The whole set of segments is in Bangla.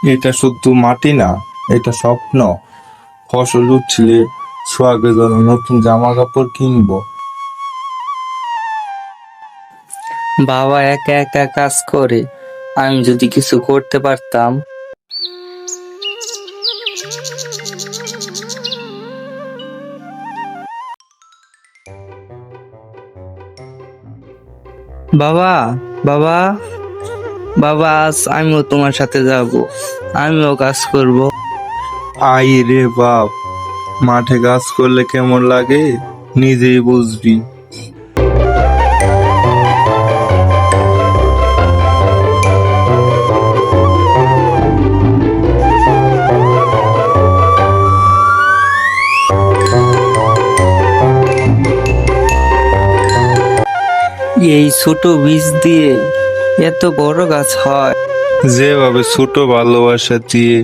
এটা শুধু মাটি না, এটা স্বপ্ন। ফসল উঠলে সোহাগের জন্য নতুন জামা কাপড় কিনবো। বাবা একা একা কাজ করে, আমি যদি কিছু করতে পারতাম। বাবা, বাবা, বাবা, আজ আমিও তোমার সাথে যাব, আমিও কাজ করব। আই রে বাপ, মাঠে কাজ করলে কেমন লাগে নিজেই বুঝবি। এই ছোট বীজ দিয়ে এত বড় গাছ হয়। যেভাবে ছোট ভালোবাসা দিয়ে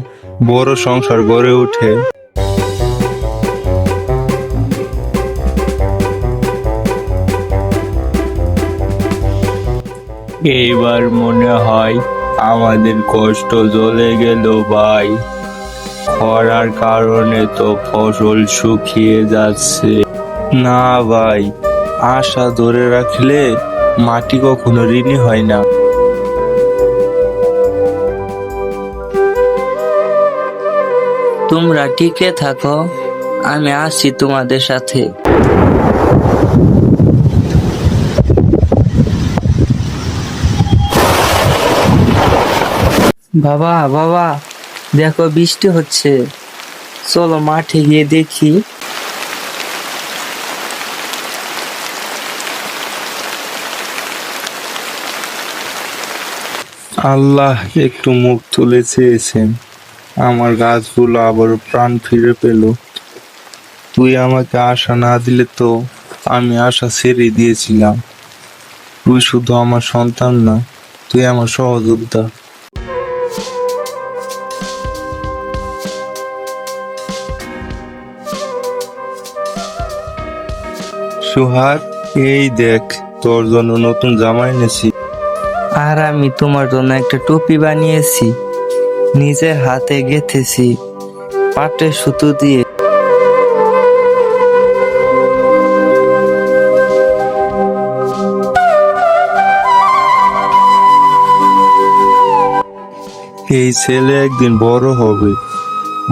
বড় সংসার গড়ে ওঠে। এইবার মনে হয় আমাদের কষ্ট জ্বলে গেল ভাই। খরার কারণে তো ফসল শুকিয়ে যাচ্ছে। না ভাই, আশা ধরে রাখলে মাটি কখনো ঋণী হয় না। তোমরা টিকে থাকো, আমি আসছি তোমাদের সাথে। বাবা, বাবা, দেখো বৃষ্টি হচ্ছে, চলো মাঠে গিয়ে দেখি। আল্লাহ একটু মুখ তুলে চেয়েছেন, আমার গাছগুলো আবার প্রাণ ফিরে পেল। তুই আমাকে আশা না দিলে তো আমি আশা ছেড়ে দিয়েছিলাম। তুই শুধু আমার সন্তান না, তুই আমার সহযোদ্ধা। সুহাগ, এই দেখ, তোর জন্য নতুন জামা এনেছি। আর আমি তোমার জন্য একটা টুপি বানিয়েছি, নিজের হাতে গেঁথেছি পাটের সুতো দিয়ে। এই ছেলে একদিন বড় হবে,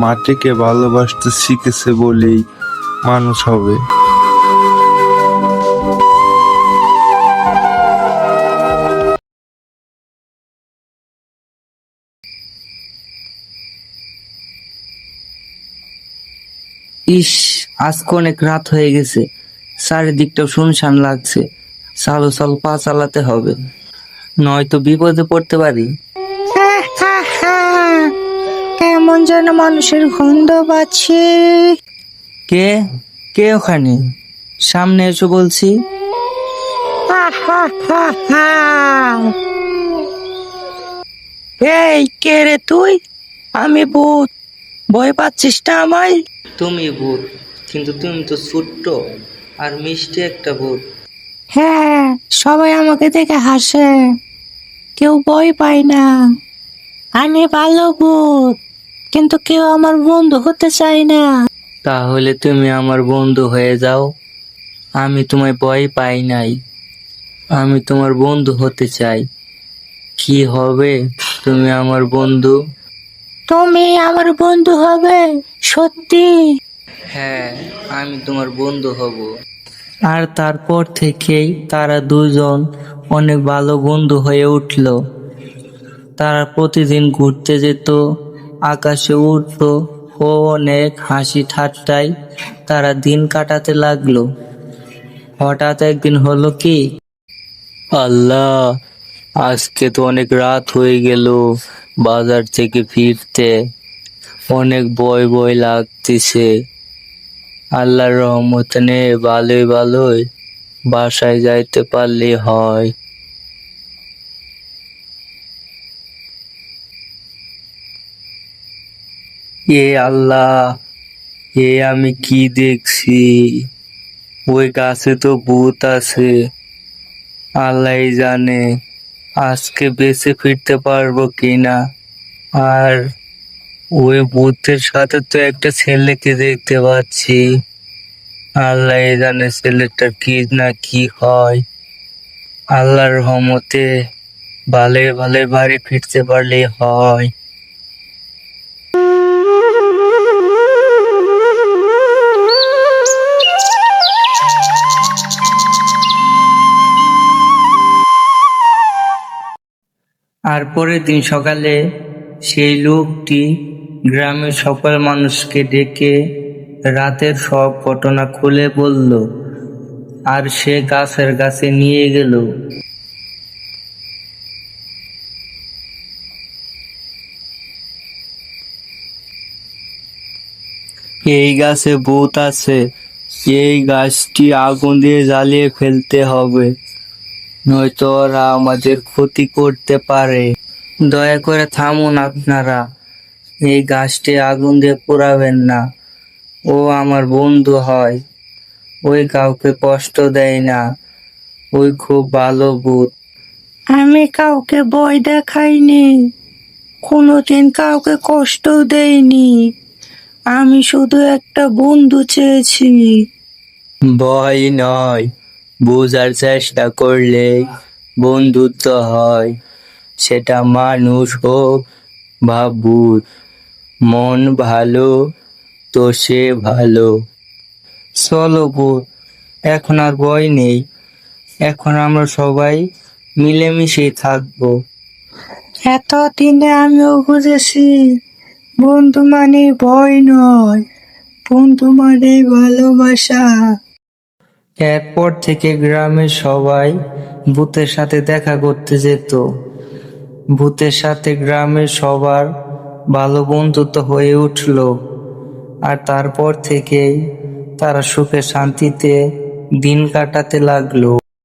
মাটিকে ভালোবাসতে শিখেছে বলেই মানুষ হবে। ইস, আজকে অনেক রাত হয়ে গেছে, চারিদিকটা শুনশান লাগছে। চালো চালো, পা চালাতে হবে, নয়তো বিপদে পড়তে পারি। কেমন যেন মানুষের গন্ধ পাচ্ছি। কে কে ওখানে? সামনে এসো বলছি। এই কে রে তুই? আমি ভূত, ভয় পাচ্ছিস না আমায়? তুমি ভূত, কিন্তু তুমি তো ছোট্ট আর মিষ্টি একটা ভূত। হ্যাঁ, সবাই আমাকে দেখে হাসে, কেউ ভয় পায় না। আমি ভালো ভূত, কিন্তু কেউ আমার বন্ধু হতে চায় না। তাহলে তুমি আমার বন্ধু হয়ে যাও। আমি তোমায় ভয় পাই নাই, আমি তোমার বন্ধু হতে চাই। কি হবে তুমি আমার বন্ধু? তুমি আমার বন্ধু হবে? সত্যি? হ্যাঁ, আমি তোমার বন্ধু হব। আর তারপর থেকেই তারা দুজন অনেক ভালো বন্ধু হয়ে উঠল। তারা প্রতিদিন ঘুরতে যেত, আকাশে উঠতো ও অনেক হাসি ঠাট্টায় তারা দিন কাটাতে লাগলো। হঠাৎ একদিন হলো কি, আল্লাহ, আজকে তো অনেক রাত হয়ে গেল, বাজার থেকে ফিরতে অনেক ভয় ভয় লাগতেছে। আল্লাহর রহমতে নে ভালোই ভালোই বাসায় যাইতে পারলে হয়। এ আল্লাহ, এ আমি কি দেখছি? ওই গাছে তো ভূত আছে, আল্লাহই জানে আজকে বেঁচে ফিরতে পারবো কিনা। আর ওই ভূতের সাথে তো একটা ছেলেকে দেখতে পাচ্ছি। আল্লাহ জানে ছেলেটার কি না কি হয়। আল্লাহর রহমতে ভালে ভালে বাড়ি ফিরতে পারলেই হয়। আর পরের দিন সকালে সেই লোকটি গ্রামের সকল মানুষকে ডেকে রাতের সব ঘটনা খুলে বলল, আর সে গাছের কাছে নিয়ে গেল। এই গাছে ভূত আছে, এই গাছটি আগুন দিয়ে জ্বালিয়ে ফেলতে হবে, নয়তো ওরা আমাদের ক্ষতি করতে পারে। দয়া করে থামুন আপনারা, এই গাছটি আগুন দিয়ে পোড়াবেন না। ও আমার বন্ধু হয়, ওই কাউকে কষ্ট দেয় না, ওই খুব ভালো ভূত। আমি কাউকে ভয় দেখাইনি, কোনোদিন কাউকে কষ্ট দেইনি। আমি শুধু একটা বন্ধু চেয়েছি। ভয় নয়, বোঝার চেষ্টা করলে বন্ধুত্ব হয়, সেটা মানুষ হোক বা ভূত। মন ভালো তো সে ভালো। চলো ভূত, এখন আর ভয় নেই, এখন আমরা সবাই মিলেমিশেই থাকবো। এতদিনে আমিও বুঝেছি, বন্ধু মানে ভয় নয়, বন্ধু মানে ভালোবাসা। এরপর থেকে গ্রামের সবাই ভূতের সাথে দেখা করতে যেত। ভূতের সাথে গ্রামের সবার ভালো বন্ধুত্ব হয়ে উঠলো। আর তারপর থেকেই তারা সুখে শান্তিতে দিন কাটাতে লাগলো।